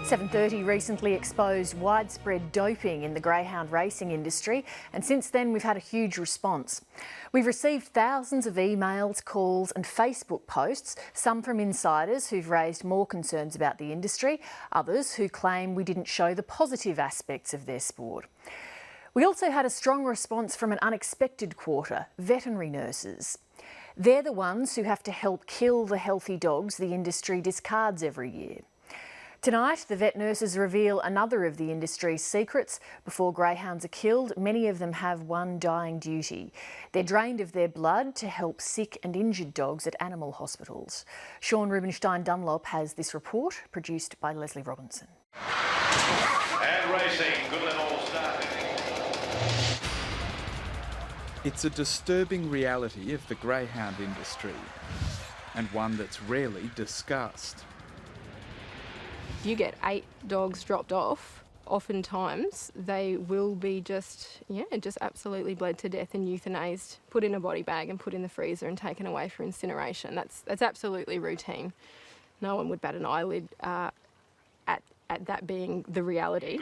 7:30 recently exposed widespread doping in the Greyhound racing industry, and since then we've had a huge response. We've received thousands of emails, calls and Facebook posts, some from insiders who've raised more concerns about the industry, others who claim we didn't show the positive aspects of their sport. We also had a strong response from an unexpected quarter, veterinary nurses. They're the ones who have to help kill the healthy dogs the industry discards every year. Tonight, the vet nurses reveal another of the industry's secrets. Before greyhounds are killed, many of them have one dying duty. They're drained of their blood to help sick and injured dogs at animal hospitals. Rubinsztein-Dunlop has this report, produced by Leslie Robinson. And racing, good level start. It's a disturbing reality of the greyhound industry, and one that's rarely discussed. You get 8 dogs dropped off, oftentimes they will be just absolutely bled to death and euthanized, put in a body bag and put in the freezer and taken away for incineration. That's absolutely routine. No one would bat an eyelid at that being the reality.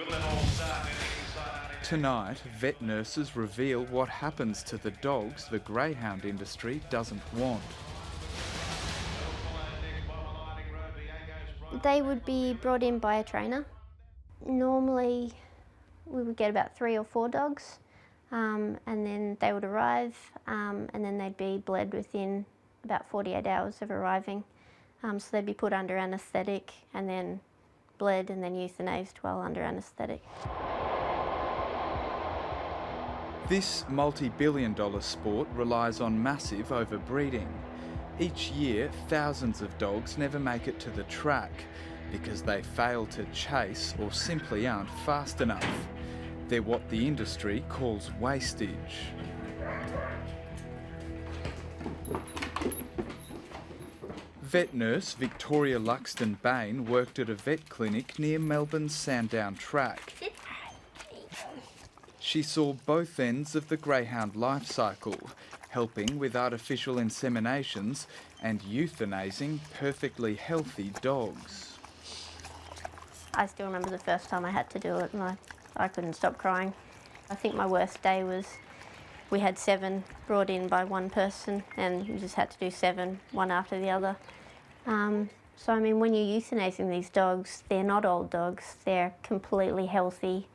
Tonight, vet nurses reveal what happens to the dogs the greyhound industry doesn't want. They would be brought in by a trainer. Normally we would get about 3 or 4 dogs and then they would arrive and then they'd be bled within about 48 hours of arriving. So they'd be put under anaesthetic and then bled and then euthanized while under anaesthetic. This multi-billion-dollar sport relies on massive overbreeding. Each year, thousands of dogs never make it to the track because they fail to chase or simply aren't fast enough. They're what the industry calls wastage. Vet nurse Victoria Luxton-Bain worked at a vet clinic near Melbourne's Sandown track. She saw both ends of the greyhound life cycle, helping with artificial inseminations and euthanizing perfectly healthy dogs. I still remember the first time I had to do it and I couldn't stop crying. I think my worst day was we had 7 brought in by one person and we just had to do 7, one after the other. So I mean, when you're euthanizing these dogs, they're not old dogs, they're completely healthy.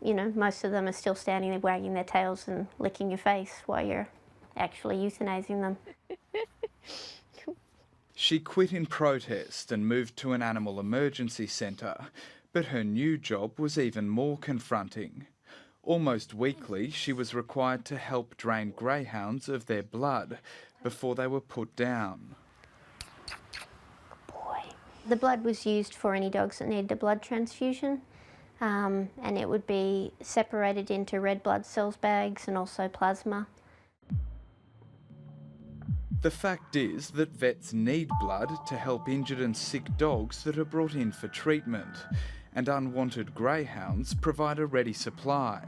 You know, most of them are still standing there wagging their tails and licking your face while you're actually euthanizing them. She quit in protest and moved to an animal emergency centre, but her new job was even more confronting. Almost weekly, she was required to help drain greyhounds of their blood before they were put down. Good boy. The blood was used for any dogs that needed a blood transfusion. And it would be separated into red blood cells bags and also plasma. The fact is that vets need blood to help injured and sick dogs that are brought in for treatment, and unwanted greyhounds provide a ready supply.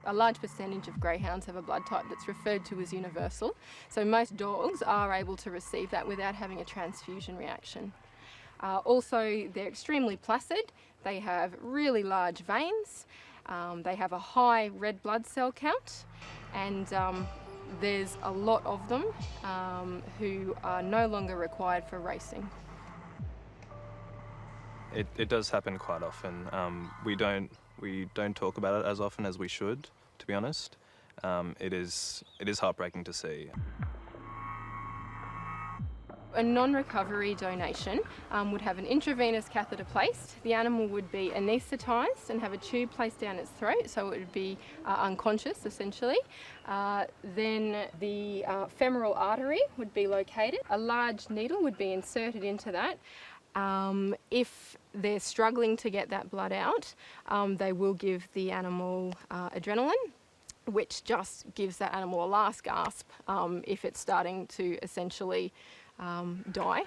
A large percentage of greyhounds have a blood type that's referred to as universal, so most dogs are able to receive that without having a transfusion reaction. Also, they're extremely placid, they have really large veins, they have a high red blood cell count, and there's a lot of them who are no longer required for racing. It does happen quite often. We don't talk about it as often as we should, to be honest. It is heartbreaking to see. A non-recovery donation would have an intravenous catheter placed. The animal would be anaesthetised and have a tube placed down its throat, so it would be unconscious essentially. Then the femoral artery would be located. A large needle would be inserted into that. If they're struggling to get that blood out, they will give the animal adrenaline, which just gives that animal a last gasp if it's starting to essentially die.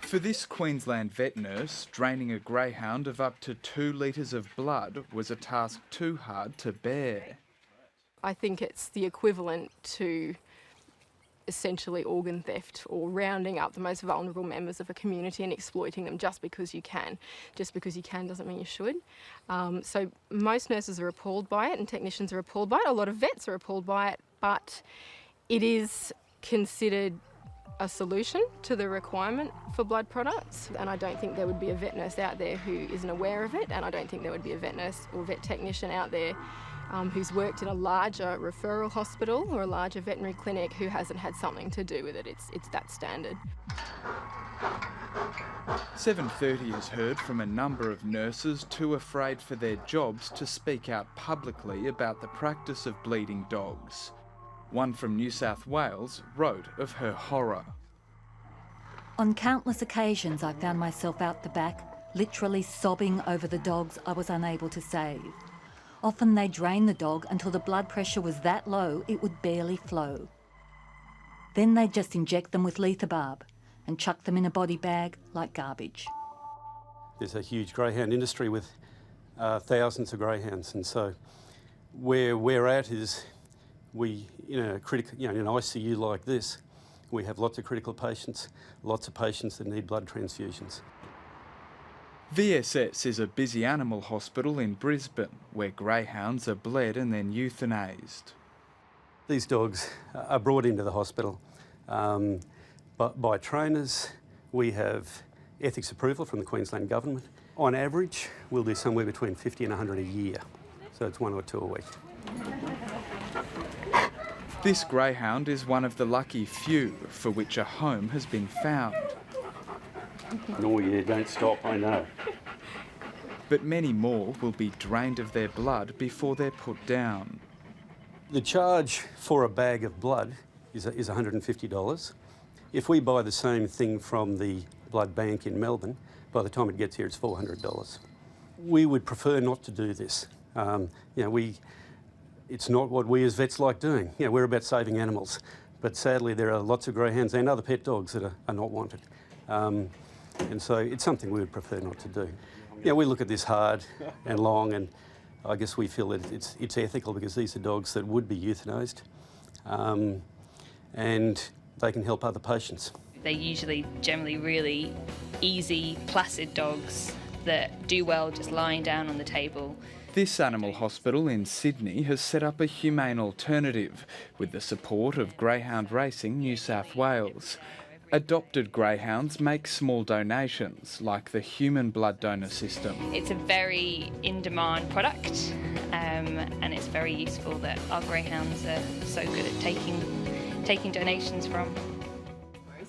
For this Queensland vet nurse, draining a greyhound of up to 2 litres of blood was a task too hard to bear. I think it's the equivalent to essentially organ theft or rounding up the most vulnerable members of a community and exploiting them just because you can. Just because you can doesn't mean you should. So most nurses are appalled by it and technicians are appalled by it. A lot of vets are appalled by it, but it is considered a solution to the requirement for blood products, and I don't think there would be a vet nurse out there who isn't aware of it, and I don't think there would be a vet nurse or vet technician out there who's worked in a larger referral hospital or a larger veterinary clinic who hasn't had something to do with it. It's that standard. 7:30 has heard from a number of nurses too afraid for their jobs to speak out publicly about the practice of bleeding dogs. One from New South Wales wrote of her horror. On countless occasions I found myself out the back, literally sobbing over the dogs I was unable to save. Often they drained the dog until the blood pressure was that low it would barely flow. Then they'd just inject them with lethabarb and chuck them in a body bag like garbage. There's a huge greyhound industry with thousands of greyhounds, and so where we're at is we, in an ICU like this, we have lots of critical patients, lots of patients that need blood transfusions. VSS is a busy animal hospital in Brisbane where greyhounds are bled and then euthanised. These dogs are brought into the hospital but by trainers. We have ethics approval from the Queensland Government. On average, we'll do somewhere between 50 and 100 a year, so it's 1 or 2 a week. This greyhound is one of the lucky few for which a home has been found. Oh yeah, don't stop, I know. But many more will be drained of their blood before they're put down. The charge for a bag of blood is $150. If we buy the same thing from the blood bank in Melbourne, by the time it gets here it's $400. We would prefer not to do this. It's not what we as vets like doing. We're about saving animals, but sadly there are lots of greyhounds and other pet dogs that are not wanted. And so it's something we would prefer not to do. We look at this hard and long, and I guess we feel that it's ethical because these are dogs that would be euthanised, and they can help other patients. They're generally really easy, placid dogs that do well just lying down on the table. This animal hospital in Sydney has set up a humane alternative with the support of Greyhound Racing New South Wales. Adopted greyhounds make small donations, like the human blood donor system. It's a very in-demand product, and it's very useful that our greyhounds are so good at taking donations from.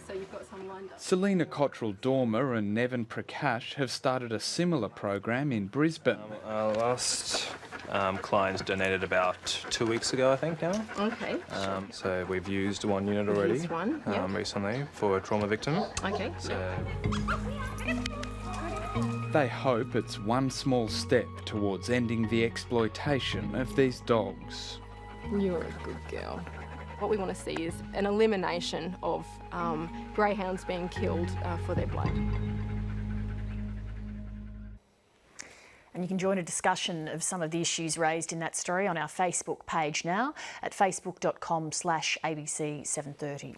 So you've got some lined up. Selena Cottrell-Dormer and Nevin Prakash have started a similar program in Brisbane. Our last clients donated about 2 weeks ago, I think now. Okay. So we've used one unit already recently for a trauma victim. Okay. So They hope it's one small step towards ending the exploitation of these dogs. You're a good girl. What we want to see is an elimination of greyhounds being killed for their blood. And you can join a discussion of some of the issues raised in that story on our Facebook page now at facebook.com/ABC730.